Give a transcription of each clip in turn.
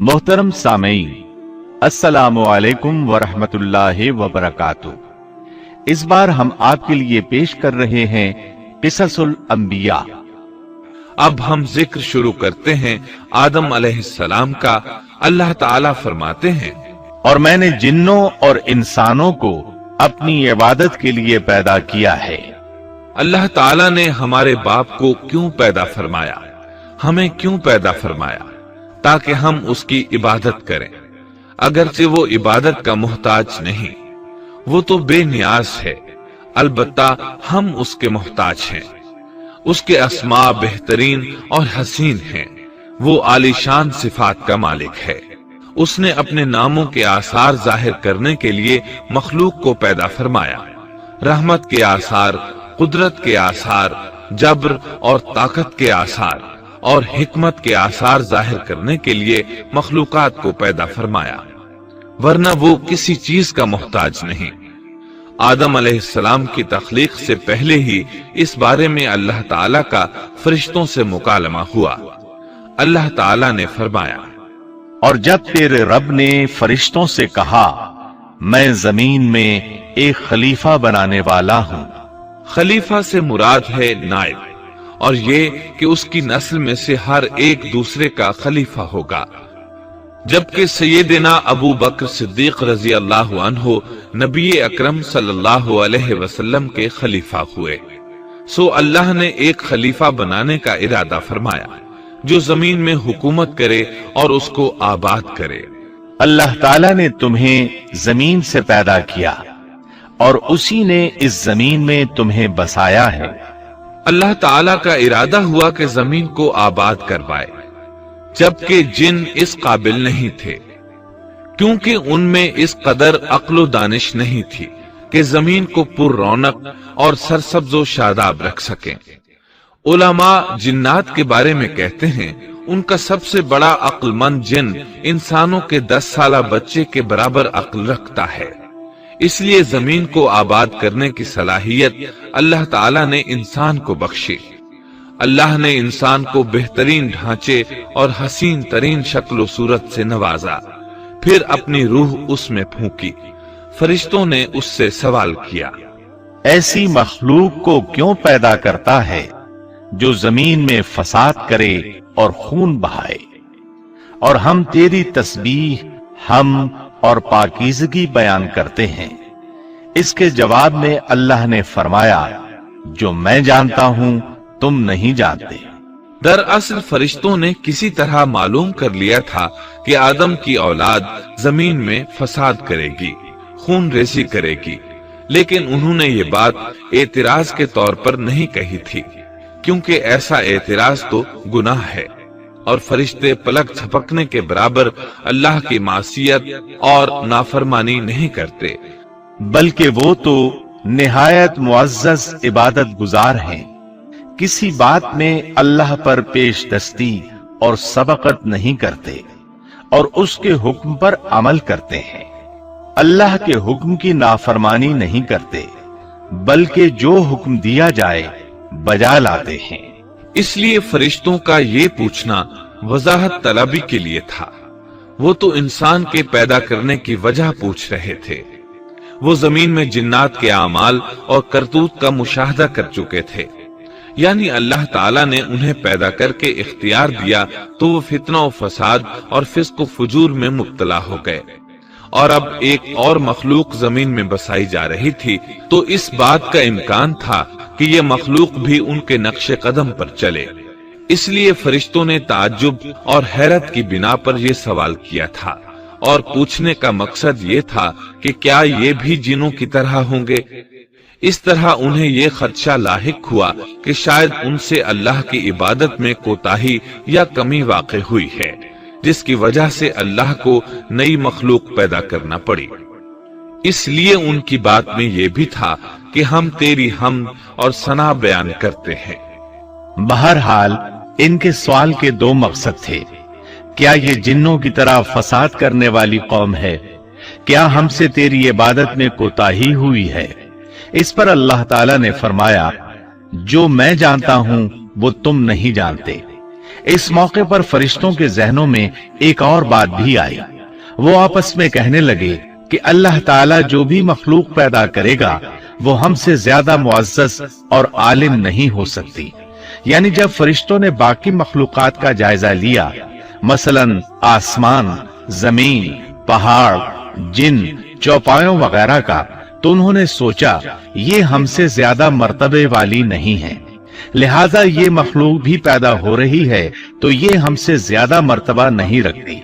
मोहतरम सामीन, अस्सलामु अलैकुम वरहमतुल्लाहि वबरकातुह। इस बार हम आपके लिए पेश कर रहे हैं क़िससुल अंबिया। अब हम जिक्र शुरू करते हैं आदम अलैहिस्सलाम का। अल्लाह ताला फरमाते हैं, और मैंने जिन्नों और इंसानों को अपनी इबादत के लिए पैदा किया है। अल्लाह ताला ने हमारे बाप को क्यों पैदा फरमाया, हमें क्यों पैदा फरमाया? ताकि हम उसकी इबादत करें। अगरचे वो इबादत का मोहताज नहीं, वो तो बेनियाज है, अलबत्ता हम उसके मोहताज हैं। उसके अस्मा बेहतरीन और हसीन हैं। वो आलीशान सिफात का मालिक है। उसने अपने नामों के आसार जाहिर करने के लिए मखलूक को पैदा फरमाया। रहमत के आसार, कुदरत के आसार, जब्र और ताकत के आसार और हिकमत के आसार जाहिर करने के लिए मखलूकात को पैदा फरमाया, वरना वो किसी चीज का मोहताज नहीं। आदम अलैहिस्सलाम की तख्लीक से पहले ही इस बारे में अल्लाह ताला का फरिश्तों से मुकालमा हुआ। अल्लाह ताला ने फरमाया, और जब तेरे रब ने फरिश्तों से कहा, मैं जमीन में एक खलीफा बनाने वाला हूं। खलीफा से मुराद है नायब, और ये कि उसकी नस्ल में से हर एक दूसरे का खलीफा होगा। जबकि सैयदना अबू बकर सिद्दीक रजी अल्लाह अन्हु नबी अकरम सल्लल्लाहु अलैहि वसल्लम के खलीफा हुए। सो अल्लाह ने एक खलीफा बनाने का इरादा फरमाया जो जमीन में हुकूमत करे और उसको आबाद करे। अल्लाह ताला ने तुम्हें जमीन से पैदा किया और उसी ने इस जमीन में तुम्हें बसाया है। अल्लाह ताला का इरादा हुआ कि जमीन को आबाद करवाए, जबकि जिन इस काबिल नहीं थे, क्योंकि उनमें इस कदर अक्ल दानिश नहीं थी कि जमीन को पुर रौनक और सरसब्ज व शादाब रख सकें। उलमा जिन्नात के बारे में कहते हैं, उनका सबसे बड़ा अक्लमंद जिन इंसानों के 10 साला बच्चे के बराबर अक्ल रखता है। इसलिए जमीन को आबाद करने की सलाहियत अल्लाह ताला ने इंसान को बख्शी। अल्लाह ने इंसान को बेहतरीन ढांचे और हसीन तरीन शक्ल सूरत से नवाजा, फिर अपनी रूह उसमें फूंकी। फरिश्तों ने उससे सवाल किया, ऐसी मखलूक को क्यों पैदा करता है जो जमीन में फसाद करे और खून बहाए? और हम तेरी तस्बीह, हम और पाकीज़गी बयान करते हैं। इसके जवाब में अल्लाह ने फरमाया, जो मैं जानता हूं तुम नहीं जानते। दरअसल फरिश्तों ने किसी तरह मालूम कर लिया था कि आदम की औलाद जमीन में फसाद करेगी, खून रेसी करेगी, लेकिन उन्होंने ये बात एतराज के तौर पर नहीं कही थी, क्योंकि ऐसा एतराज तो गुनाह है और फरिश्ते पलक झपकने के बराबर अल्लाह की मासियत और नाफरमानी नहीं करते, बल्कि वो तो निहायत मुअज़्ज़ज़ इबादत गुजार हैं। किसी बात में अल्लाह पर पेश दस्ती और सबकत नहीं करते और उसके हुक्म पर अमल करते हैं। अल्लाह के हुक्म की नाफरमानी नहीं करते, बल्कि जो हुक्म दिया जाए बजा लाते हैं। इसलिए फरिश्तों का ये पूछना वजाहत तलबी के लिए था। वो तो इंसान के पैदा करने की वजह पूछ रहे थे। वो जमीन में जिन्नात के आमाल और करतूत का मुशाहदा कर चुके थे, यानी अल्लाह ताला ने उन्हें पैदा करके इख्तियार दिया तो वो फितना और फसाद और फिस्क व फुजूर में मुब्तला हो गए। और अब एक और मखलूक जमीन में बसाई जा रही थी, तो इस बात का इम्कान था कि ये मखलूक भी उनके नक्शे कदम पर चले। इसलिए फरिश्तों ने ताज्जुब और हैरत की बिना पर यह सवाल किया था, और पूछने का मकसद ये था कि क्या ये भी जिनों की तरह होंगे। इस तरह उन्हें ये खदशा लाहिक हुआ कि शायद उनसे अल्लाह की इबादत में कोताही या कमी वाक़ हुई है, जिसकी वजह से अल्लाह को नई मखलूक पैदा करना पड़ी। इसलिए उनकी बात में यह भी था कि हम तेरी हमद और सना बयान करते हैं। बहरहाल इनके सवाल के 2 मकसद थे। क्या ये जिन्नों की तरह फसाद करने वाली कौम है? क्या हमसे तेरी इबादत में कोताही हुई है? इस पर अल्लाह ताला ने फरमाया, जो मैं जानता हूं वो तुम नहीं जानते। इस मौके पर फरिश्तों के जहनों में एक और बात भी आई। वो आपस में कहने लगे कि अल्लाह ताला जो भी मखलूक पैदा करेगा वो हमसे ज्यादा मुअज़्ज़ज़ और आलिम नहीं हो सकती। यानी जब फरिश्तों ने बाकी मखलूकात का जायजा लिया, मसलन आसमान, जमीन, पहाड़, जिन, चौपायों वगैरह का, तो उन्होंने सोचा ये हमसे ज्यादा मर्तबे वाली नहीं है, लिहाजा ये मखलूक भी पैदा हो रही है तो ये हमसे ज्यादा मर्तबा नहीं रखती।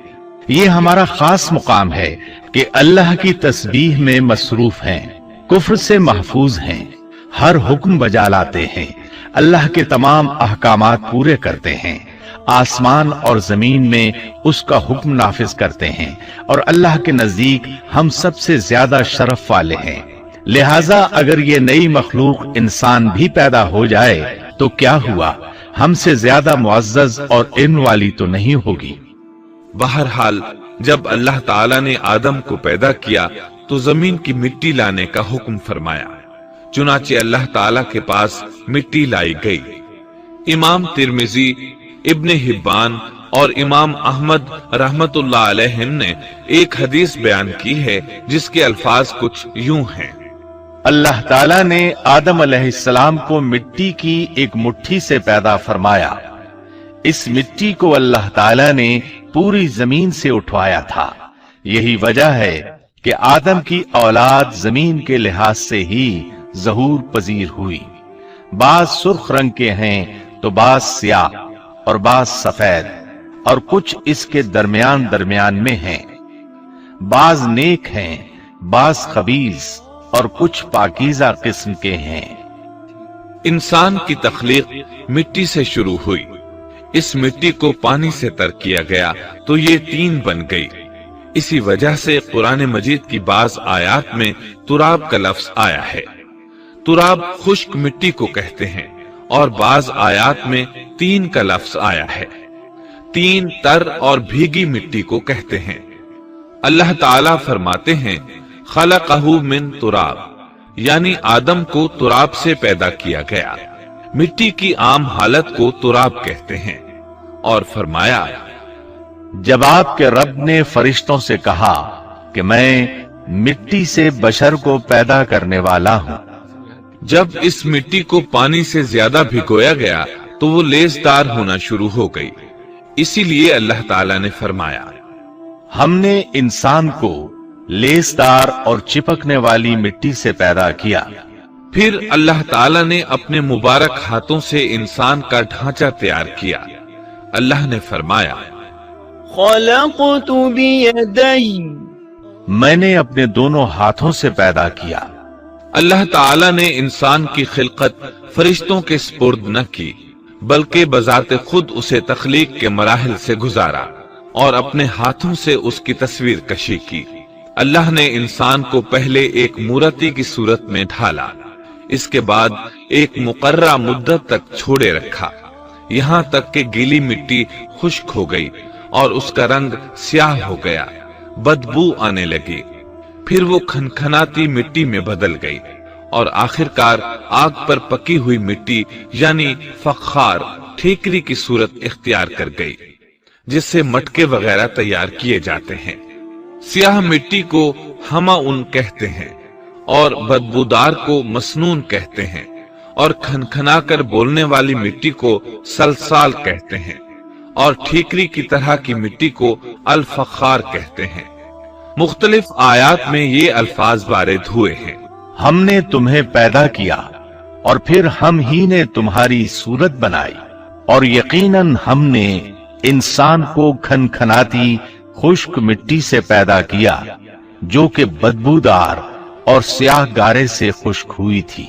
ये हमारा खास मुकाम है कि अल्लाह की तस्बीह में मसरूफ हैं, कुफ्र से महफूज हैं, हर हुक्म बजा लाते हैं, अल्लाह के तमाम अहकामात पूरे करते हैं, आसमान और जमीन में उसका हुक्म नाफिज करते हैं और अल्लाह के नजदीक हम सबसे ज्यादा शरफ वाले हैं। लिहाजा अगर ये नई मखलूक इंसान भी पैदा हो जाए तो क्या हुआ, हमसे ज्यादा मुअज़्ज़ज़ और इल्म वाली तो नहीं होगी। बहरहाल जब अल्लाह ताला ने आदम को पैदा किया तो जमीन की मिट्टी लाने का हुक्म फरमाया। चुनाचे अल्लाह ताला के पास मिट्टी लाई गई। इमाम तिरमिजी, इब्ने हिब्बान और इमाम अहमद रहमतुल्लाह अलैहिम ने एक हदीस बयान की है जिसके अल्फाज कुछ यूं हैं। अल्लाह ताला ने आदम अलैहिस्सलाम को मिट्टी की एक मुट्ठी से पैदा फरमाया। इस मिट्टी को अल्लाह ताला ने पूरी जमीन से उठवाया था। यही वजह है कि आदम की औलाद जमीन के लिहाज से ही ज़हूर पजीर हुई। बाज सुर्ख रंग के हैं तो बाज स्याह और बाज सफेद और कुछ इसके दरमियान दरमियान में हैं। बाज नेक हैं, बाज खबीस और कुछ पाकीज़ा किस्म के हैं। इंसान की तख्लीक मिट्टी से शुरू हुई। इस मिट्टी को पानी से तर किया गया तो ये तीन बन गई। इसी वजह से कुरान मजीद की बाज आयात में तुराब का लफ्ज आया है। तुराब खुश्क मिट्टी को कहते हैं और बाज आयात में तीन का लफ्ज आया है। तीन तर और भीगी मिट्टी को कहते हैं। अल्लाह ताला फरमाते हैं खलक़हू मिन तुराब, यानी आदम को तुराब से पैदा किया गया। मिट्टी की आम हालत को तुराब कहते हैं। और फरमाया, जब आपके रब ने फरिश्तों से कहा कि मैं मिट्टी से बशर को पैदा करने वाला हूं, जब इस मिट्टी को पानी से ज्यादा भिगोया गया तो वो लेसदार होना शुरू हो गई। इसीलिए अल्लाह ताला ने फरमाया, हमने इंसान को लेसदार और चिपकने वाली मिट्टी से पैदा किया। फिर अल्लाह ताला ने अपने मुबारक हाथों से इंसान का ढांचा तैयार किया। अल्लाह ने फरमाया, खलक़तु बियदै, मैंने अपने दोनों हाथों से पैदा किया। अल्लाह ताला ने इंसान की खिलकत फरिश्तों के स्पुर्द न की, बल्कि बजाते खुद उसे तख्लीक के मराहिल से गुजारा और अपने हाथों से उसकी तस्वीर कशी की। अल्लाह ने इंसान को पहले एक मूर्ति की सूरत में ढाला, इसके बाद एक मुकर्रा मुद्दत तक छोड़े रखा, यहाँ तक कि गीली मिट्टी खुश्क हो गई और उसका रंग स्याह हो गया, बदबू आने लगी। फिर वो खनखनाती मिट्टी में बदल गई और आखिरकार आग पर पकी हुई मिट्टी यानी फखार, ठीकरी की सूरत इख्तियार कर गई, जिससे मटके वगैरह तैयार किए जाते हैं। स्याह मिट्टी को हमाउन कहते हैं और बदबूदार को मसनून कहते हैं और खनखना कर बोलने वाली मिट्टी को सलसाल कहते हैं और ठीकरी की तरह की मिट्टी को अल फखार कहते हैं। मुख्तलिफ आयात में ये अल्फाज वारिद हुए हैं। हमने तुम्हें पैदा किया और फिर हम ही ने तुम्हारी सूरत बनाई और यकीनन हमने इंसान को खनखनाती खुश्क मिट्टी से पैदा किया जो कि बदबूदार और स्याह गारे से खुश्क हुई थी।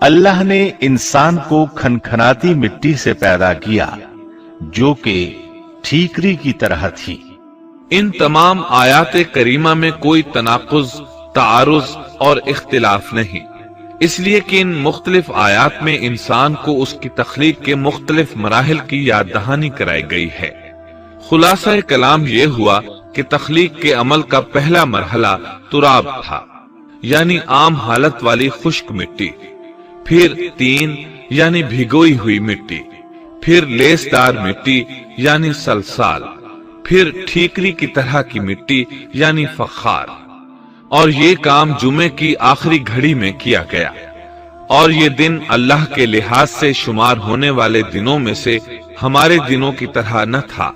अल्लाह ने इंसान को खनखनाती मिट्टी से पैदा किया जो कि ठीकरी की तरह थी। इन तमाम आयात करीमा में कोई तनाकुज, तारुज और इख्तिलाफ नहीं, इसलिए कि इन मुख्तलिफ आयात में इंसान को उसकी तख्लीक के मुख्तलिफ मराहिल की याद दहानी कराई गई है। खुलासा कलाम यह हुआ कि तख्लीक के अमल का पहला मरहला तुराब था, यानी आम हालत वाली खुश्क मिट्टी, फिर तीन यानी भिगोई हुई मिट्टी, پھر لیسدار مٹی یعنی سلسال، پھر ٹھیکری کی طرح کی مٹی یعنی فخار، اور یہ کام جمعے کی آخری گھڑی میں کیا گیا، اور یہ دن اللہ کے لحاظ سے شمار ہونے والے دنوں میں سے ہمارے دنوں کی طرح نہ تھا،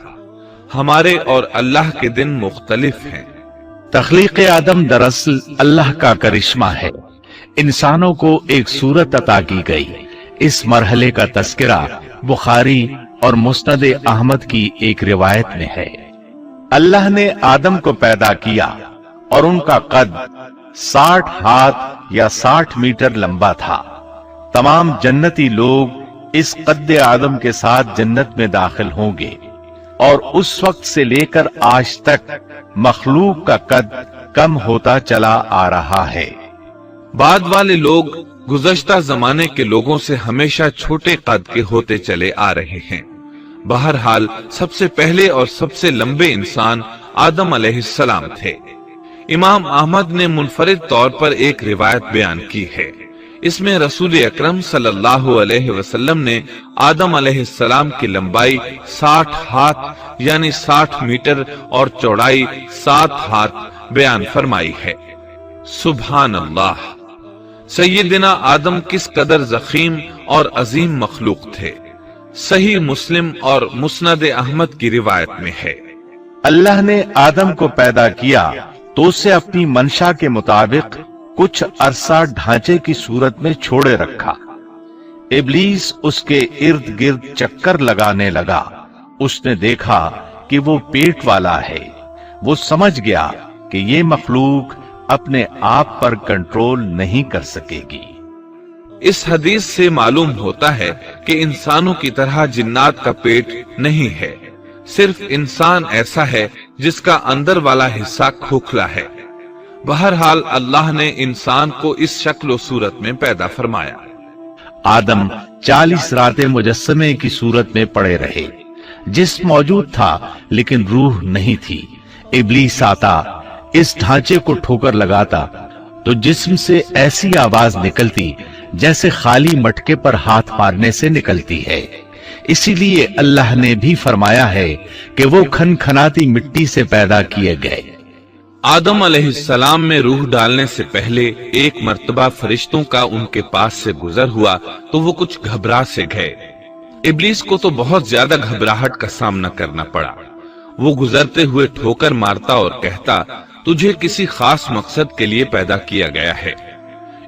ہمارے اور اللہ کے دن مختلف ہیں۔ تخلیق آدم دراصل اللہ کا کرشمہ ہے، انسانوں کو ایک صورت عطا کی گئی۔ اس مرحلے کا تذکرہ بخاری اور مسند احمد کی ایک روایت میں ہے۔ اللہ نے آدم کو پیدا کیا اور ان کا قد 60 ہاتھ یا 60 میٹر لمبا تھا۔ تمام جنتی لوگ اس قد آدم کے ساتھ جنت میں داخل ہوں گے، اور اس وقت سے لے کر آج تک مخلوق کا قد کم ہوتا چلا آ رہا ہے۔ بعد والے لوگ گزشتہ زمانے کے لوگوں سے ہمیشہ چھوٹے قد کے ہوتے چلے آ رہے ہیں۔ بہرحال سب سے پہلے اور سب سے لمبے انسان آدم علیہ السلام تھے۔ امام احمد نے منفرد طور پر ایک روایت بیان کی ہے۔ اس میں رسول اکرم صلی اللہ علیہ وسلم نے آدم علیہ السلام کی لمبائی 60 ہاتھ یعنی 60 میٹر اور چوڑائی 7 ہاتھ بیان فرمائی ہے۔ سبحان اللہ! سیدنا آدم کس قدر ضخیم اور عظیم مخلوق تھے۔ صحیح مسلم اور مسند احمد کی روایت میں ہے، اللہ نے آدم کو پیدا کیا تو اسے اپنی منشا کے مطابق کچھ عرصہ ڈھانچے کی صورت میں چھوڑے رکھا۔ ابلیس اس کے ارد گرد چکر لگانے لگا۔ اس نے دیکھا کہ وہ پیٹ والا ہے۔ وہ سمجھ گیا کہ یہ مخلوق اپنے آپ پر کنٹرول نہیں کر سکے گی۔ اس حدیث سے معلوم ہوتا ہے کہ انسانوں کی طرح جنات کا پیٹ نہیں ہے، صرف انسان ایسا ہے جس کا اندر والا حصہ کھوکھلا ہے۔ بہرحال اللہ نے انسان کو اس شکل و صورت میں پیدا فرمایا۔ آدم 40 راتیں مجسمے کی صورت میں پڑے رہے۔ جسم موجود تھا لیکن روح نہیں تھی۔ ابلیس آتا، اس ڈھانچے کو ٹھوکر لگاتا تو جسم سے ایسی آواز نکلتی جیسے خالی مٹکے پر ہاتھ مارنے سے نکلتی ہے۔ اسی لیے اللہ نے بھی فرمایا ہے کہ وہ کھنکھناتی مٹی سے پیدا کیے گئے۔ آدم علیہ السلام میں روح ڈالنے سے پہلے ایک مرتبہ فرشتوں کا ان کے پاس سے گزر ہوا تو وہ کچھ گھبرا سے گئے۔ ابلیس کو تو بہت زیادہ گھبراہٹ کا سامنا کرنا پڑا۔ وہ گزرتے ہوئے ٹھوکر مارتا اور کہتا، تجھے کسی خاص مقصد کے لیے پیدا کیا گیا ہے۔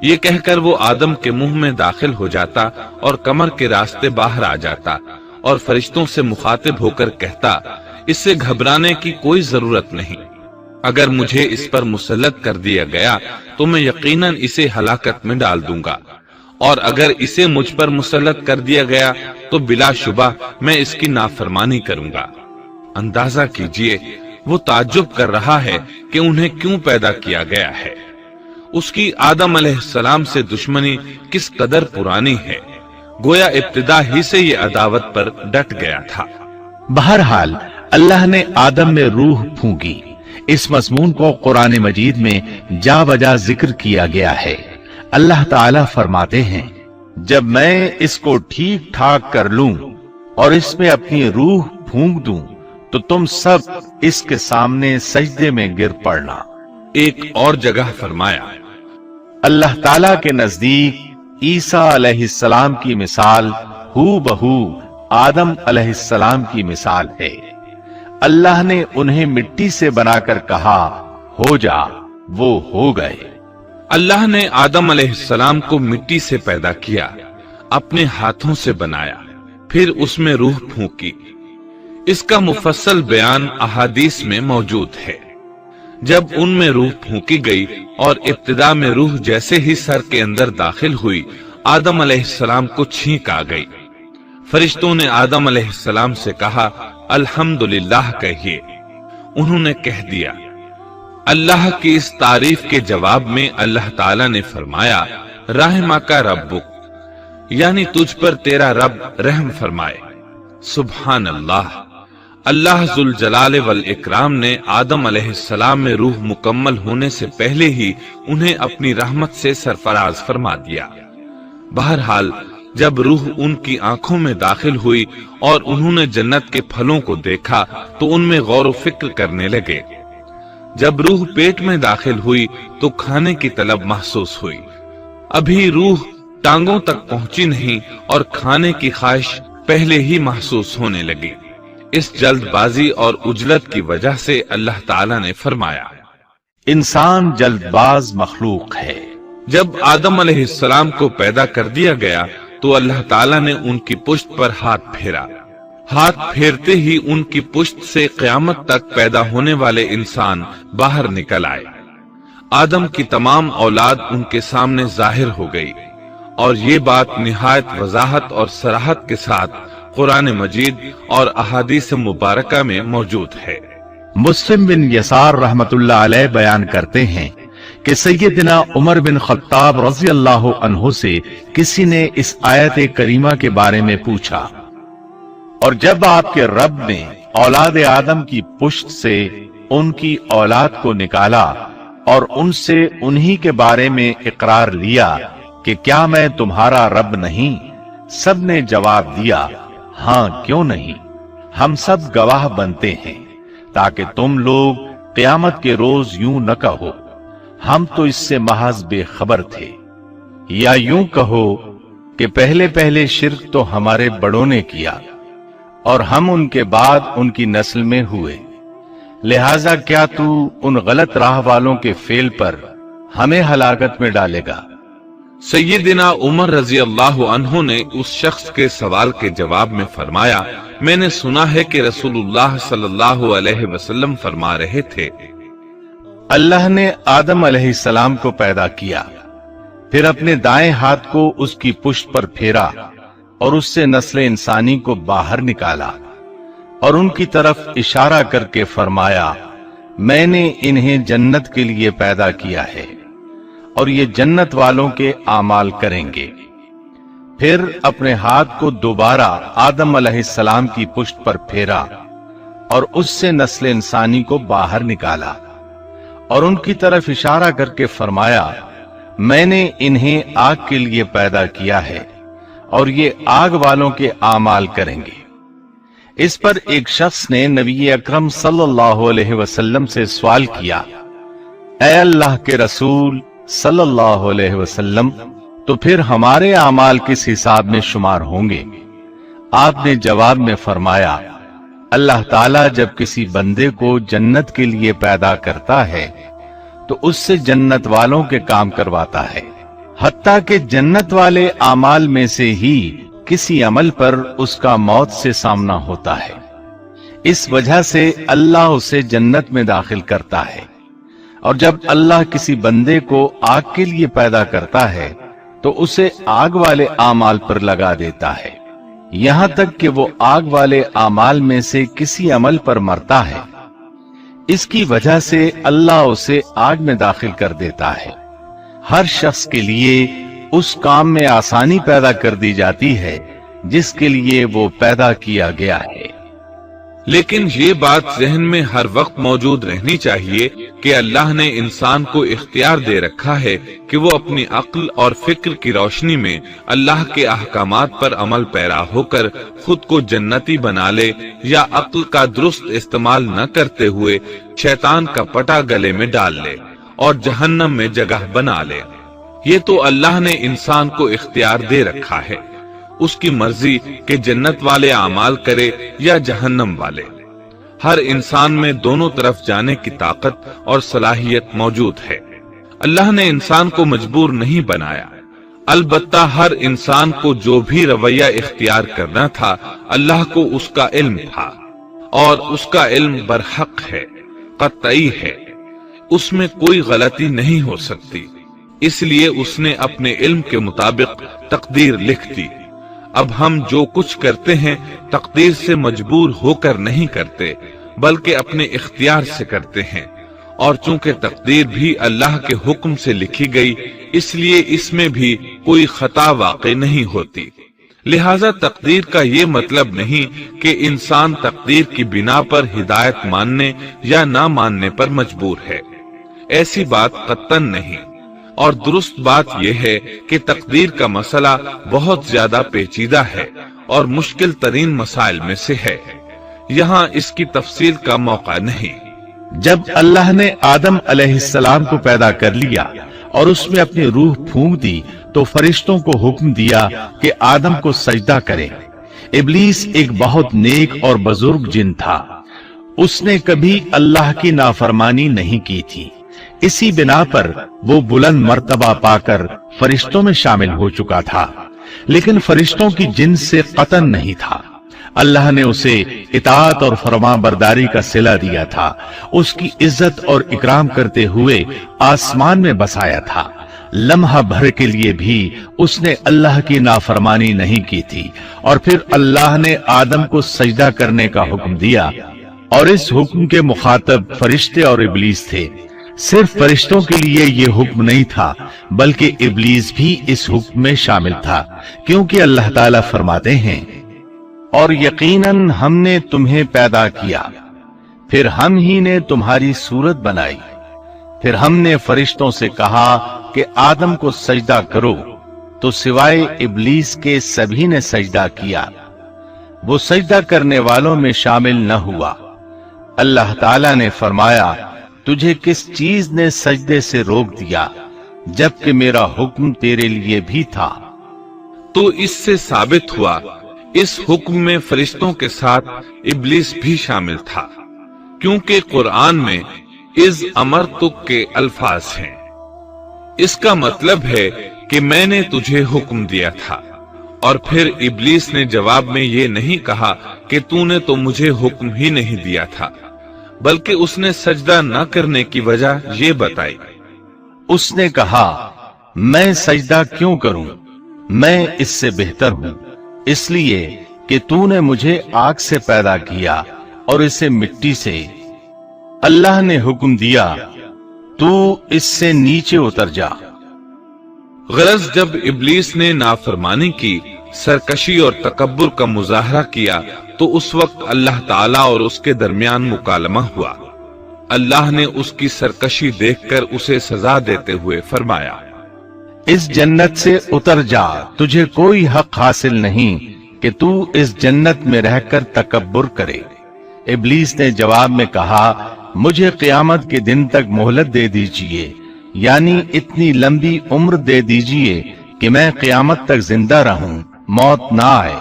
یہ کہہ کر وہ آدم کے منہ میں داخل ہو جاتا اور کمر کے راستے باہر آ جاتا اور فرشتوں سے مخاطب ہو کر کہتا، اس سے گھبرانے کی کوئی ضرورت نہیں۔ اگر مجھے اس پر مسلط کر دیا گیا تو میں یقیناً اسے ہلاکت میں ڈال دوں گا، اور اگر اسے مجھ پر مسلط کر دیا گیا تو بلا شبہ میں اس کی نافرمانی کروں گا۔ اندازہ کیجئے وہ تعجب کر رہا ہے کہ انہیں کیوں پیدا کیا گیا ہے۔ اس کی آدم علیہ السلام سے دشمنی کس قدر پرانی ہے، گویا ابتدا ہی سے یہ عداوت پر ڈٹ گیا تھا۔ بہرحال اللہ نے آدم میں روح پھونکی۔ اس مضمون کو قرآن مجید میں جا بجا ذکر کیا گیا ہے۔ اللہ تعالیٰ فرماتے ہیں، جب میں اس کو ٹھیک ٹھاک کر لوں اور اس میں اپنی روح پھونک دوں تو تم سب اس کے سامنے سجدے میں گر پڑنا۔ ایک اور جگہ فرمایا، اللہ تعالیٰ کے نزدیک عیسیٰ علیہ السلام کی مثال ہو بہو آدم علیہ السلام کی مثال ہے۔ اللہ نے انہیں مٹی سے بنا کر کہا، ہو جا، وہ ہو گئے۔ اللہ نے آدم علیہ السلام کو مٹی سے پیدا کیا، اپنے ہاتھوں سے بنایا، پھر اس میں روح پھونکی۔ اس کا مفصل بیان احادیث میں موجود ہے۔ جب ان میں روح پھونکی گئی اور ابتدا میں روح جیسے ہی سر کے اندر داخل ہوئی، آدم علیہ السلام کو چھینک آ گئی۔ فرشتوں نے آدم علیہ السلام سے کہا، الحمدللہ کہیے۔ انہوں نے کہہ دیا۔ اللہ کی اس تعریف کے جواب میں اللہ تعالیٰ نے فرمایا، رحمک ربک، یعنی تجھ پر تیرا رب رحم فرمائے۔ سبحان اللہ! اللہ ذوالجلال والاکرام نے آدم علیہ السلام میں روح مکمل ہونے سے پہلے ہی انہیں اپنی رحمت سے سرفراز فرما دیا۔ بہرحال جب روح ان کی آنکھوں میں داخل ہوئی اور انہوں نے جنت کے پھلوں کو دیکھا تو ان میں غور و فکر کرنے لگے۔ جب روح پیٹ میں داخل ہوئی تو کھانے کی طلب محسوس ہوئی۔ ابھی روح ٹانگوں تک پہنچی نہیں اور کھانے کی خواہش پہلے ہی محسوس ہونے لگی۔ اس جلد بازی اور عجلت کی وجہ سے اللہ تعالیٰ نے فرمایا، انسان جلد باز مخلوق ہے۔ جب آدم علیہ السلام کو پیدا کر دیا گیا تو اللہ تعالیٰ نے ان کی پشت پر ہاتھ پھیرا۔ ہاتھ پھیرتے ہی ان کی پشت سے قیامت تک پیدا ہونے والے انسان باہر نکل آئے۔ آدم کی تمام اولاد ان کے سامنے ظاہر ہو گئی، اور یہ بات نہایت وضاحت اور صراحت کے ساتھ قرآن مجید اور احادیث مبارکہ میں موجود ہے۔ مسلم بن یسار رحمت اللہ علیہ بیان کرتے ہیں کہ سیدنا عمر بن خطاب رضی اللہ عنہ سے کسی نے اس آیت کریمہ کے بارے میں پوچھا، اور جب آپ کے رب نے اولاد آدم کی پشت سے ان کی اولاد کو نکالا اور ان سے انہی کے بارے میں اقرار لیا کہ کیا میں تمہارا رب نہیں؟ سب نے جواب دیا، ہاں کیوں نہیں، ہم سب گواہ بنتے ہیں، تاکہ تم لوگ قیامت کے روز یوں نہ کہو ہم تو اس سے محض بے خبر تھے، یا یوں کہو کہ پہلے پہلے شرک تو ہمارے بڑوں نے کیا اور ہم ان کے بعد ان کی نسل میں ہوئے، لہذا کیا تو ان غلط راہ والوں کے فعل پر ہمیں ہلاکت میں ڈالے گا؟ سیدنا عمر رضی اللہ عنہ نے اس شخص کے سوال کے جواب میں فرمایا، میں نے سنا ہے کہ رسول اللہ صلی اللہ علیہ وسلم فرما رہے تھے، اللہ نے آدم علیہ السلام کو پیدا کیا، پھر اپنے دائیں ہاتھ کو اس کی پشت پر پھیرا اور اس سے نسل انسانی کو باہر نکالا، اور ان کی طرف اشارہ کر کے فرمایا، میں نے انہیں جنت کے لیے پیدا کیا ہے اور یہ جنت والوں کے اعمال کریں گے۔ پھر اپنے ہاتھ کو دوبارہ آدم علیہ السلام کی پشت پر پھیرا اور اس سے نسل انسانی کو باہر نکالا، اور ان کی طرف اشارہ کر کے فرمایا، میں نے انہیں آگ کے لیے پیدا کیا ہے اور یہ آگ والوں کے اعمال کریں گے۔ اس پر ایک شخص نے نبی اکرم صلی اللہ علیہ وسلم سے سوال کیا، اے اللہ کے رسول صلی اللہ علیہ وسلم، تو پھر ہمارے اعمال کس حساب میں شمار ہوں گے؟ آپ نے جواب میں فرمایا، اللہ تعالیٰ جب کسی بندے کو جنت کے لیے پیدا کرتا ہے تو اس سے جنت والوں کے کام کرواتا ہے، حتیٰ کہ جنت والے اعمال میں سے ہی کسی عمل پر اس کا موت سے سامنا ہوتا ہے، اس وجہ سے اللہ اسے جنت میں داخل کرتا ہے۔ اور جب اللہ کسی بندے کو آگ کے لیے پیدا کرتا ہے تو اسے آگ والے اعمال پر لگا دیتا ہے، یہاں تک کہ وہ آگ والے اعمال میں سے کسی عمل پر مرتا ہے، اس کی وجہ سے اللہ اسے آگ میں داخل کر دیتا ہے۔ ہر شخص کے لیے اس کام میں آسانی پیدا کر دی جاتی ہے جس کے لیے وہ پیدا کیا گیا ہے۔ لیکن یہ بات ذہن میں ہر وقت موجود رہنی چاہیے کہ اللہ نے انسان کو اختیار دے رکھا ہے کہ وہ اپنی عقل اور فکر کی روشنی میں اللہ کے احکامات پر عمل پیرا ہو کر خود کو جنتی بنا لے، یا عقل کا درست استعمال نہ کرتے ہوئے شیطان کا پٹا گلے میں ڈال لے اور جہنم میں جگہ بنا لے۔ یہ تو اللہ نے انسان کو اختیار دے رکھا ہے، اس کی مرضی کہ جنت والے اعمال کرے یا جہنم والے۔ ہر انسان میں دونوں طرف جانے کی طاقت اور صلاحیت موجود ہے۔ اللہ نے انسان کو مجبور نہیں بنایا، البتہ ہر انسان کو جو بھی رویہ اختیار کرنا تھا اللہ کو اس کا علم تھا، اور اس کا علم برحق ہے، قطعی ہے، اس میں کوئی غلطی نہیں ہو سکتی، اس لیے اس نے اپنے علم کے مطابق تقدیر لکھ دی۔ اب ہم جو کچھ کرتے ہیں تقدیر سے مجبور ہو کر نہیں کرتے بلکہ اپنے اختیار سے کرتے ہیں، اور چونکہ تقدیر بھی اللہ کے حکم سے لکھی گئی اس لیے اس میں بھی کوئی خطا واقع نہیں ہوتی۔ لہذا تقدیر کا یہ مطلب نہیں کہ انسان تقدیر کی بنا پر ہدایت ماننے یا نہ ماننے پر مجبور ہے، ایسی بات قطعاً نہیں۔ اور درست بات یہ ہے کہ تقدیر کا مسئلہ بہت زیادہ پیچیدہ ہے اور مشکل ترین مسائل میں سے ہے، یہاں اس کی تفصیل کا موقع نہیں۔ جب اللہ نے آدم علیہ السلام کو پیدا کر لیا اور اس میں اپنی روح پھونک دی تو فرشتوں کو حکم دیا کہ آدم کو سجدہ کریں۔ ابلیس ایک بہت نیک اور بزرگ جن تھا، اس نے کبھی اللہ کی نافرمانی نہیں کی تھی، اسی بنا پر وہ بلند مرتبہ پا کر فرشتوں میں شامل ہو چکا تھا، لیکن فرشتوں کی جنس سے قطن نہیں تھا۔ اللہ نے اسے اطاعت اور فرمان برداری کا صلہ دیا تھا، اس کی عزت اور اکرام کرتے ہوئے آسمان میں بسایا تھا۔ لمحہ بھر کے لیے بھی اس نے اللہ کی نافرمانی نہیں کی تھی، اور پھر اللہ نے آدم کو سجدہ کرنے کا حکم دیا، اور اس حکم کے مخاطب فرشتے اور ابلیس تھے۔ صرف فرشتوں کے لیے یہ حکم نہیں تھا بلکہ ابلیس بھی اس حکم میں شامل تھا، کیونکہ اللہ تعالیٰ فرماتے ہیں، اور یقیناً ہم نے تمہیں پیدا کیا، پھر ہم ہی نے تمہاری صورت بنائی، پھر ہم نے فرشتوں سے کہا کہ آدم کو سجدہ کرو، تو سوائے ابلیس کے سبھی نے سجدہ کیا، وہ سجدہ کرنے والوں میں شامل نہ ہوا۔ اللہ تعالیٰ نے فرمایا، تجھے کس چیز نے سجدے سے روک دیا جبکہ میرا حکم تیرے لیے بھی تھا؟ تو اس سے ثابت ہوا اس حکم میں فرشتوں کے ساتھ ابلیس بھی شامل تھا، کیونکہ قرآن میں اذ امرتک کے الفاظ ہیں۔ اس کا مطلب ہے کہ میں نے تجھے حکم دیا تھا، اور پھر ابلیس نے جواب میں یہ نہیں کہا کہ تو نے تو مجھے حکم ہی نہیں دیا تھا، بلکہ اس نے سجدہ نہ کرنے کی وجہ یہ بتائی۔ اس نے کہا، میں سجدہ کیوں کروں؟ میں اس سے بہتر ہوں، اس لیے کہ تو نے مجھے آگ سے پیدا کیا اور اسے مٹی سے۔ اللہ نے حکم دیا، تو اس سے نیچے اتر جا۔ غرض جب ابلیس نے نافرمانی کی، سرکشی اور تکبر کا مظاہرہ کیا، تو اس وقت اللہ تعالیٰ اور اس کے درمیان مکالمہ ہوا۔ اللہ نے اس کی سرکشی دیکھ کر اسے سزا دیتے ہوئے فرمایا، اس جنت سے اتر جا، تجھے کوئی حق حاصل نہیں کہ تو اس جنت میں رہ کر تکبر کرے۔ ابلیس نے جواب میں کہا، مجھے قیامت کے دن تک مہلت دے دیجئے، یعنی اتنی لمبی عمر دے دیجئے کہ میں قیامت تک زندہ رہوں، موت نہ آئے۔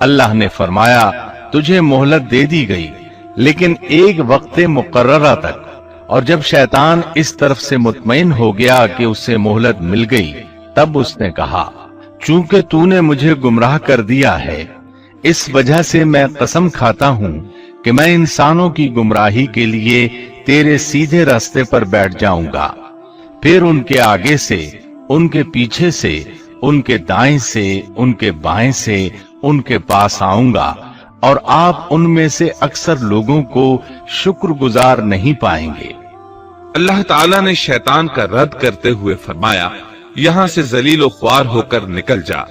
اللہ نے فرمایا، تجھے مہلت دے دی گئی، لیکن ایک وقت مقررہ تک، اور جب شیطان اس طرف سے مطمئن ہو گیا کہ اسے مہلت مل گئی، تب اس نے کہا، چونکہ تو نے مجھے گمراہ کر دیا ہے، اس وجہ سے میں قسم کھاتا ہوں کہ میں انسانوں کی گمراہی کے لیے تیرے سیدھے راستے پر بیٹھ جاؤں گا، پھر ان کے آگے سے، ان کے پیچھے سے، ان کے دائیں سے، ان کے بائیں سے، ان کے پاس آؤں گا، اور آپ ان میں سے اکثر لوگوں کو شکر گزار نہیں پائیں گے۔ اللہ تعالیٰ نے شیطان کا رد کرتے ہوئے فرمایا، یہاں سے ذلیل و خوار ہو کر نکل جا،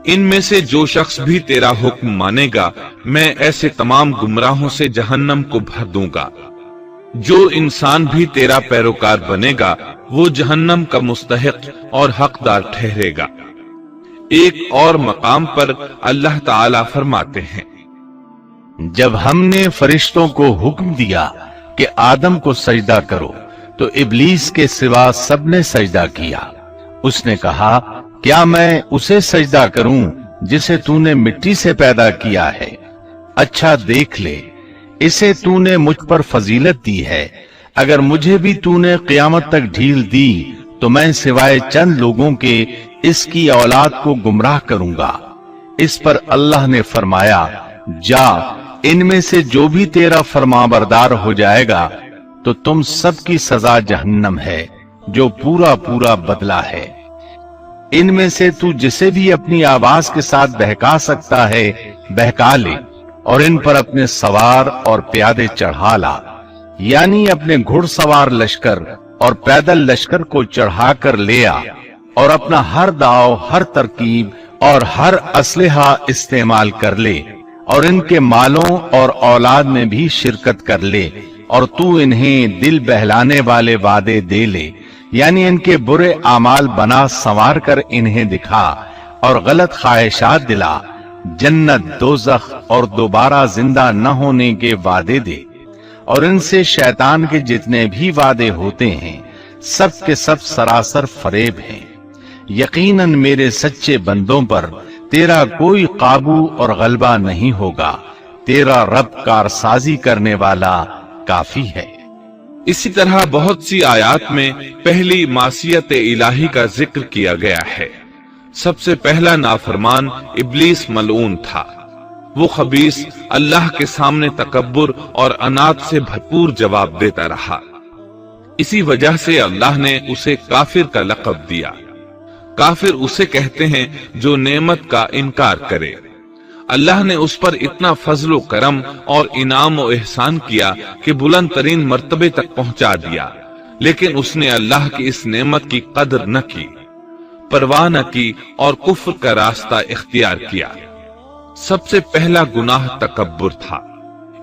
ان میں سے جو شخص بھی تیرا حکم مانے گا میں ایسے تمام گمراہوں سے جہنم کو بھر دوں گا، جو انسان بھی تیرا پیروکار بنے گا وہ جہنم کا مستحق اور حقدار ٹھہرے گا۔ ایک اور مقام پر اللہ تعالیٰ فرماتے ہیں، جب ہم نے فرشتوں کو حکم دیا کہ آدم کو سجدہ کرو تو ابلیس کے سوا سب نے سجدہ کیا۔ اس نے کہا، کیا میں اسے سجدہ کروں جسے تو نے مٹی سے پیدا کیا ہے؟ اچھا دیکھ لے، اسے تو نے مجھ پر فضیلت دی ہے، اگر مجھے بھی تو نے قیامت تک ڈھیل دی تو میں سوائے چند لوگوں کے اس کی اولاد کو گمراہ کروں گا۔ اس پر اللہ نے فرمایا، جا، ان میں سے جو بھی تیرا فرمانبردار ہو جائے گا تو تم سب کی سزا جہنم ہے، جو پورا پورا بدلہ ہے۔ ان میں سے تو جسے بھی اپنی آواز کے ساتھ بہکا سکتا ہے بہکا لے، اور ان پر اپنے سوار اور پیادے چڑھا لا، یعنی اپنے گھڑ سوار لشکر اور پیدل لشکر کو چڑھا کر لے آ، اور اپنا ہر داؤ، ہر ترکیب اور ہر اسلحہ استعمال کر لے، اور ان کے مالوں اور اولاد میں بھی شرکت کر لے، اور تو انہیں دل بہلانے والے وعدے دے لے यानी इनके बुरे आमाल बना संवार कर इन्हें दिखा और गलत ख्वाहिशात दिला, जन्नत, दोज़ख और दोबारा जिंदा न होने के वादे दे, और इनसे शैतान के जितने भी वादे होते हैं सब के सब सरासर फरेब हैं। यकीनन मेरे सच्चे बंदों पर तेरा कोई काबू और गलबा नहीं होगा, तेरा रब कारसाजी करने वाला काफी है। इसी तरह बहुत सी आयात में पहली मासियत इलाही का जिक्र किया गया है। सबसे पहला नाफरमान इब्लीस मलऊन था। वो खबीस अल्लाह के सामने तकब्बुर और अनात से भरपूर जवाब देता रहा। इसी वजह से अल्लाह ने उसे काफिर का लक़ब दिया। काफिर उसे कहते हैं जो नेमत का इनकार करे। अल्लाह ने उस पर इतना फजलो करम और इनाम और एहसान किया कि बुलंद तरीन मर्तबे तक पहुंचा दिया, लेकिन उसने अल्लाह की इस नेमत की कदर न की, परवाह न की और कुफ्र का रास्ता इख्तियार किया। सबसे पहला गुनाह तकब्बुर था।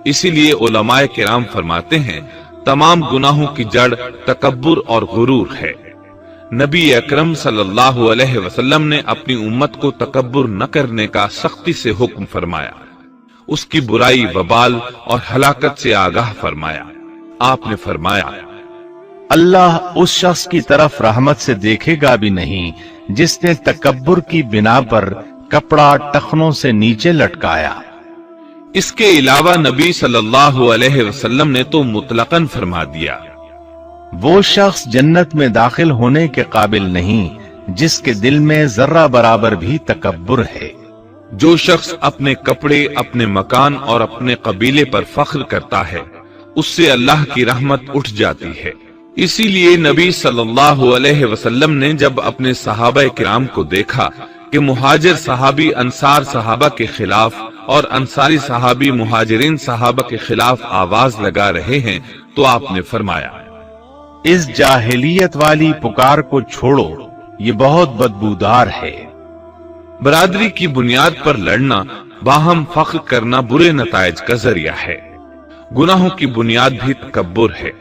इसीलिए उलमाए किराम फरमाते हैं तमाम गुनाहों की जड़ तकब्बुर और गुरूर है। नबी अकरम सल्लल्लाहु अलैहि वसल्लम ने अपनी उम्मत को तकब्बुर न करने का सख्ती से हुक्म फरमाया, उसकी बुराई, वबाल और हलाकत से आगाह फरमाया। आपने फरमाया, अल्लाह उस शख्स की तरफ रहमत से देखेगा भी नहीं जिसने तकब्बुर की बिना पर कपड़ा टखनों से नीचे लटकाया। इसके अलावा नबी सल्लल्लाहु अलैहि वसल्लम ने तो मुतलकन फरमा दिया, वो शख्स जन्नत में दाखिल होने के काबिल नहीं जिसके दिल में जर्रा बराबर भी तकब्बुर है। जो शख्स अपने कपड़े, अपने मकान और अपने कबीले पर फख्र करता है, उससे अल्लाह की रहमत उठ जाती है। इसीलिए नबी सल्लल्लाहु अलैहि वसल्लम ने जब अपने सहाबा किराम को देखा कि मुहाजिर सहाबी अंसार सहाबा के खिलाफ और अंसारी सहाबी मुहाजिरीन सहाबा के खिलाफ आवाज लगा रहे हैं, तो आपने फरमाया, इस जाहिलियत वाली पुकार को छोड़ो, ये बहुत बदबूदार है। बरादरी की बुनियाद पर लड़ना, बाहम फख्र करना बुरे नताइज का जरिया है। गुनाहों की बुनियाद भी तकब्बुर है।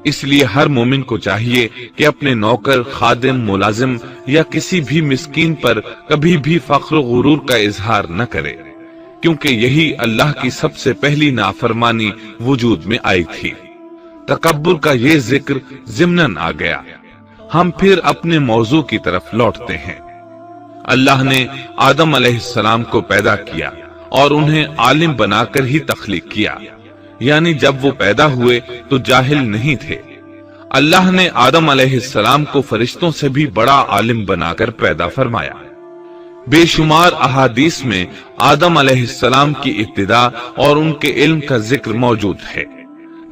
इसलिए हर मोमिन को चाहिए कि अपने नौकर, खादिम, मुलाजिम या किसी भी मिस्कीन पर कभी भी फख्र गुरूर का इजहार न करे, क्योंकि यही अल्लाह की सबसे पहली नाफरमानी वजूद में आई थी। तकब्बुर का ये जिक्र ज़िम्नन आ गया। हम फिर अपने मौजू की तरफ लौटते हैं। अल्लाह ने आदम अलैहिस्सलाम को पैदा किया और उन्हें आलिम बनाकर ही तख्लीक किया, यानी जब वो पैदा हुए तो जाहिल नहीं थे। अल्लाह ने आदम अलैहिस्सलाम को फरिश्तों से भी बड़ा आलिम बनाकर पैदा फरमाया। बेशुमार अहादीस में आदम अलैहिस्सलाम की इब्तिदा और उनके इल्म का जिक्र मौजूद है।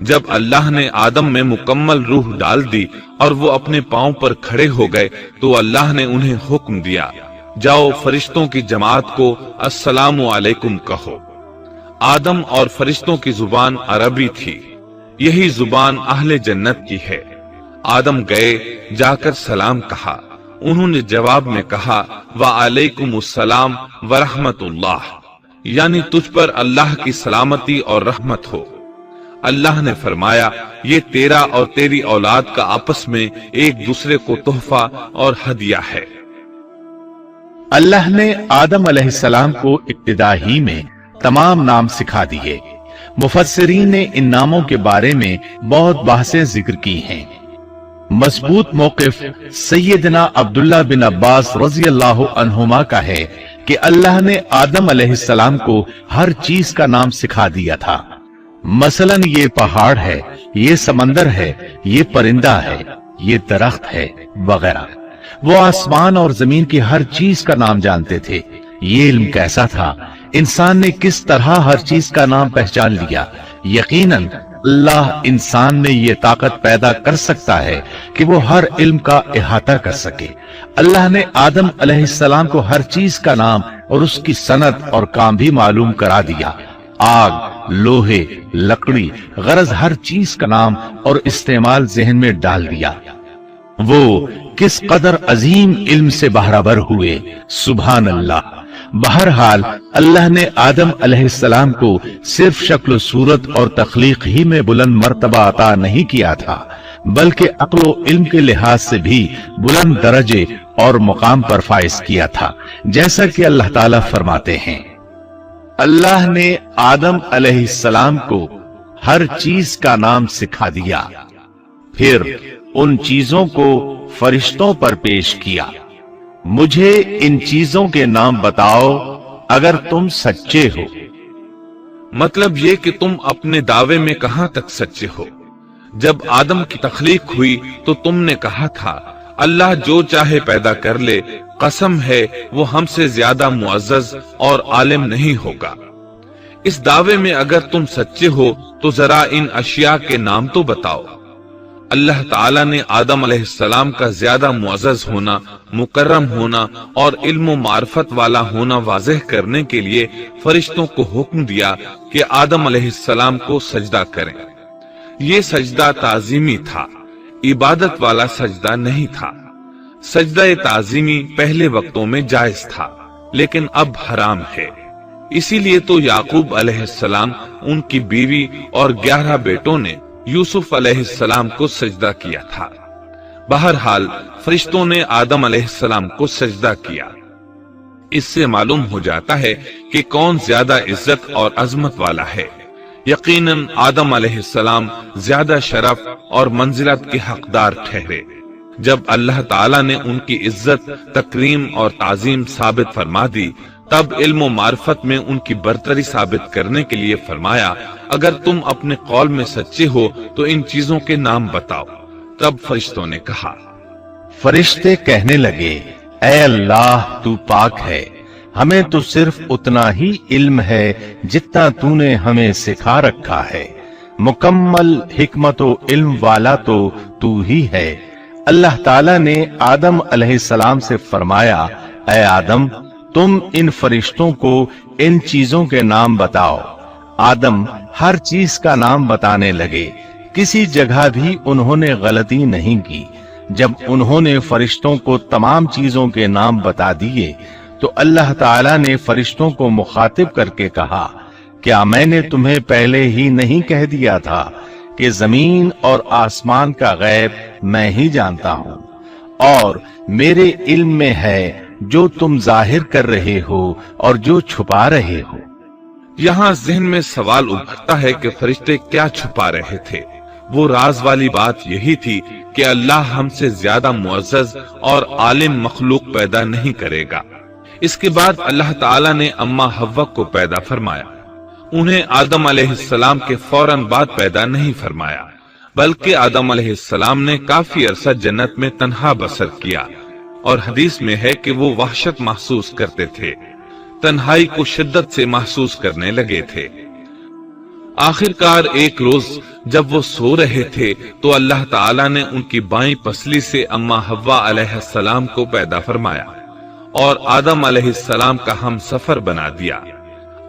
जब अल्लाह ने आदम में मुकम्मल रूह डाल दी और वो अपने पांव पर खड़े हो गए, तो अल्लाह ने उन्हें हुक्म दिया, जाओ फरिश्तों की जमात को अस्सलामु अलैकुम कहो। आदम और फरिश्तों की जुबान अरबी थी। यही जुबान अहले जन्नत की है। आदम गए, जाकर सलाम कहा। उन्होंने जवाब में कहा, व अलैकुमुस्सलाम व रहमतुल्लाह, यानी तुझ पर अल्लाह की सलामती और रहमत हो। अल्लाह ने फरमाया, ये तेरा और तेरी औलाद का आपस में एक दूसरे को तोहफा और हदिया है। अल्लाह ने आदम अलैहिस्सलाम को इब्तिदा ही में तमाम नाम सिखा दिए। मुफस्सिरीन ने इन नामों के बारे में बहुत बहसें जिक्र की हैं। मजबूत मौक़िफ़ सैयदना अब्दुल्लाह बिन अब्बास रज़ी अल्लाहु अन्हुमा का है कि अल्लाह ने आदम अलैहिस्सलाम को हर चीज का नाम सिखा दिया था। मसलन ये पहाड़ है, ये समंदर है, ये परिंदा है, ये दरख्त है वगैरह। वो आसमान और जमीन की हर चीज का नाम जानते थे। ये इल्म कैसा था, इंसान ने किस तरह हर चीज का नाम पहचान लिया। यकीनन अल्लाह इंसान में ये ताकत पैदा कर सकता है कि वो हर इल्म का इहाता कर सके। अल्लाह ने आदम अलैहिस्सलाम को हर चीज का नाम और उसकी सनद और काम भी मालूम करा दिया। आग, लोहे, लकड़ी, गरज हर चीज का नाम और इस्तेमाल जहन में डाल दिया। वो किस कदर अजीम इल्म से बहरावर हुए, सुभान अल्लाह। बहरहाल अल्लाह ने आदम अलैहिस्सलाम को सिर्फ शक्ल सूरत और तख्लीक ही में बुलंद मर्तबा अता नहीं किया था, बल्कि अक्ल व इल्म के लिहाज से भी बुलंद दर्जे और मुकाम पर फाइज किया था। जैसा कि अल्लाह ताला फरमाते हैं, अल्लाह ने आदम अलैहिस्सलाम को हर चीज का नाम सिखा दिया, फिर उन चीजों को फरिश्तों पर पेश किया। मुझे इन चीजों के नाम बताओ अगर तुम सच्चे हो। मतलब ये कि तुम अपने दावे में कहां तक सच्चे हो। जब आदम की तख्लीक हुई तो तुमने कहा था अल्लाह जो चाहे पैदा कर ले, कसम है वो हमसे ज्यादा मुअज़्ज़ज़ और आलिम नहीं होगा। इस दावे में अगर तुम सच्चे हो तो जरा इन अशिया के नाम तो बताओ। अल्लाह ताला ने आदम अलैहिस्सलाम का ज्यादा मुअज़्ज़ज़ होना, मुकर्रम होना और इल्म मार्फत वाला होना वाज़ेह करने के लिए फरिश्तों को हुक्म दिया कि आदम अलैहिस्सलाम को सजदा करें। ये सजदा ताज़ीमी था, इबादत वाला सजदा नहीं था। सजदा ताज़ीमी पहले वक्तों में जायज था, लेकिन अब हराम है। इसीलिए तो याकूब अलैहिस्सलाम, उनकी बीवी और 11 बेटों ने यूसुफ अलैहिस्सलाम को सजदा किया था। बहरहाल फरिश्तों ने आदम अलैहिस्सलाम को सजदा किया। इससे मालूम हो जाता है कि कौन ज्यादा इज्जत और अजमत वाला है। यकीनन आदम अलैहिस्सलाम ज्यादा शरफ और मंजिलत के हकदार ठहरे। जब अल्लाह ताला ने उनकी इज्जत, तकरीम और ताजीम साबित फरमा दी, तब इल्म मार्फत में उनकी बरतरी साबित करने के लिए फरमाया, अगर तुम अपने कौल में सच्चे हो तो इन चीजों के नाम बताओ। तब फरिश्तों ने कहा, फरिश्ते कहने लगे, ऐ अल्लाह तू पाक है, हमें तो सिर्फ उतना ही इल्म है जितना तूने हमें सिखा रखा है। मुकम्मल हिकमत व इल्म वाला तो तू ही है। अल्लाह ताला ने आदम अलैहिस्सलाम से फरमाया, ऐ आदम तुम इन फरिश्तों को इन चीजों के नाम बताओ। आदम हर चीज का नाम बताने लगे। किसी जगह भी उन्होंने गलती नहीं की। जब उन्होंने फरिश्तों को तमाम चीजों के नाम बता दिए तो अल्लाह ताला ने फरिश्तों को मुखातिब करके कहा, क्या मैंने तुम्हें पहले ही नहीं कह दिया था कि जमीन और आसमान का गैब मैं ही जानता हूं, और मेरे इल्म में है जो तुम जाहिर कर रहे हो और जो छुपा रहे हो। यहाँ ज़हन में सवाल उभरता है कि फरिश्ते क्या छुपा रहे थे। वो राज वाली बात यही थी कि अल्लाह हमसे ज्यादा मुअज़्ज़ज़ और आलिम मखलूक पैदा नहीं करेगा। इसके बाद अल्लाह ताला ने अम्मा हव्वा को पैदा फरमाया। उन्हें आदम अलैहिस्सलाम के फौरन बाद पैदा नहीं फरमाया, बल्कि आदम अलैहिस्सलाम ने काफी अरसा जन्नत में तन्हा बसर किया, और हदीस में है कि वो वहशत महसूस करते थे, तन्हाई को शिद्दत से महसूस करने लगे थे। आखिरकार एक रोज जब वो सो रहे थे तो अल्लाह ताला ने उनकी बाईं पसली से अम्मा हव्वा अलैहिस्सलाम को पैदा फरमाया और आदम अलैहिस्सलाम का हम सफर बना दिया।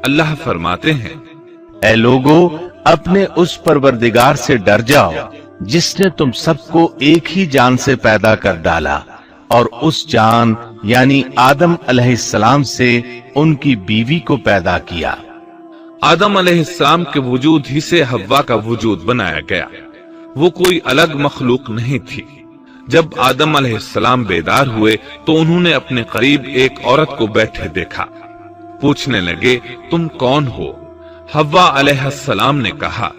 अल्लाह फरमाते हैं, ऐ लोगो अपने उस परवरदिगार से डर जाओ जिसने तुम सबको एक ही जान से पैदा कर डाला, और उस जान यानी आदम अलैहिस्सलाम से उनकी बीवी को पैदा किया। आदम अलैहिस्सलाम के वजूद ही से हव्वा का वजूद बनाया गया। वो कोई अलग मखलूक नहीं थी। जब आदम अलैहिस्सलाम बेदार हुए तो उन्होंने अपने करीब एक औरत को बैठे देखा। पूछने लगे, तुम कौन हो? हव्वा अलैहिस्सलाम ने कहा,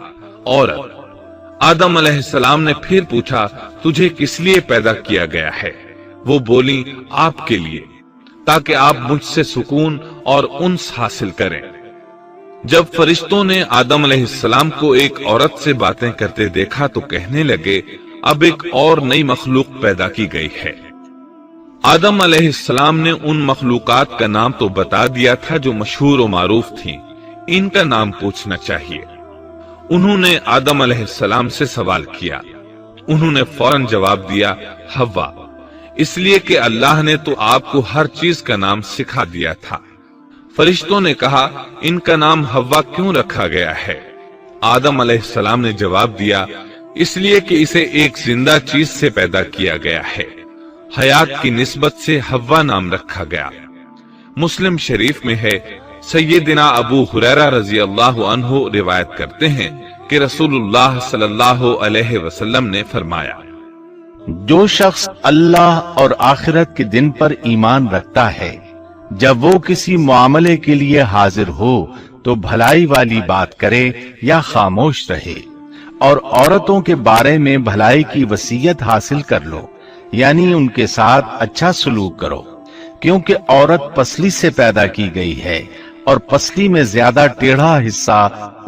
औरत। आदम अलैहिस्सलाम ने फिर पूछा, तुझे किस लिए पैदा किया गया है? वो बोली, आपके लिए, ताकि आप मुझसे सुकून और उन्स हासिल करें। जब फरिश्तों ने आदम अलैहिस्सलाम को एक औरत से बातें करते देखा तो कहने लगे, अब एक और नई मखलूक पैदा की गई है। आदम अलैहिस्सलाम ने उन मखलूकात का नाम तो बता दिया था जो मशहूर और मारूफ थी, इनका नाम पूछना चाहिए। उन्होंने आदम अलैहिस्सलाम से सवाल किया। उन्होंने फौरन जवाब दिया, हव्वा, इसलिए कि अल्लाह ने तो आपको हर चीज का नाम सिखा दिया था। फरिश्तों ने कहा, इनका नाम हव्वा क्यों रखा गया है? आदम अलैहिस्सलाम ने जवाब दिया, इसलिए कि इसे एक जिंदा चीज से पैदा किया गया है। हयात की निस्बत से हव्वा नाम रखा गया। मुस्लिम शरीफ में है, सैयदना अबू हुरैरा रजी अल्लाहु अन्हु रिवायत करते हैं کہ रसूलुल्लाह सल्लल्लाहु अलैहि वसल्लम ने फरमाया, जो शख्स अल्लाह और आखिरत के दिन पर ईमान रखता है, जब वो किसी मामले के लिए हाजिर हो तो भलाई वाली बात करे या खामोश रहे, और औरतों के बारे में भलाई की वसीयत हासिल कर लो, यानी उनके साथ अच्छा सलूक करो, क्योंकि औरत पसली से पैदा की गई है और पसली में ज्यादा टेढ़ा हिस्सा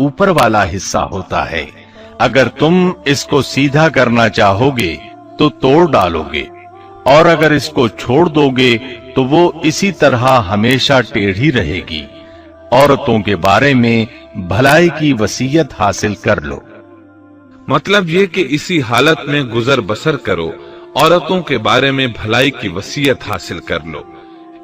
ऊपर वाला हिस्सा होता है। अगर तुम इसको सीधा करना चाहोगे तो तोड़ डालोगे, और अगर इसको छोड़ दोगे तो वो इसी तरह हमेशा टेढ़ी रहेगी। औरतों के बारे में भलाई की वसीयत हासिल कर लो। मतलब ये कि इसी हालत में गुजर बसर करो, औरतों के बारे में भलाई की वसीयत हासिल कर लो।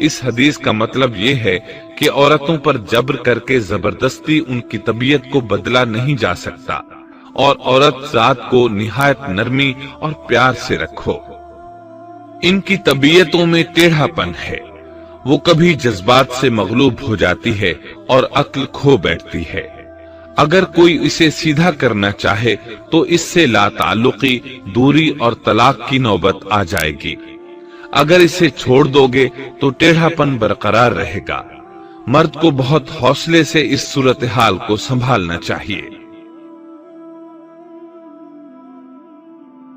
इस हदीस का मतलब ये है कि औरतों पर जबर करके जबरदस्ती उनकी तबीयत को बदला नहीं जा सकता, और औरत जात को निहायत नरमी और प्यार से रखो। इनकी तबीयतों में टेढ़ापन है, वो कभी जज्बात से मगलूब हो जाती है और अक्ल खो बैठती है। अगर कोई इसे सीधा करना चाहे तो इससे लाताल्लुकी, दूरी और तलाक की नौबत आ जाएगी। अगर इसे छोड़ दोगे तो टेढ़ापन बरकरार रहेगा। मर्द को बहुत हौसले से इस सूरत हाल को संभालना चाहिए।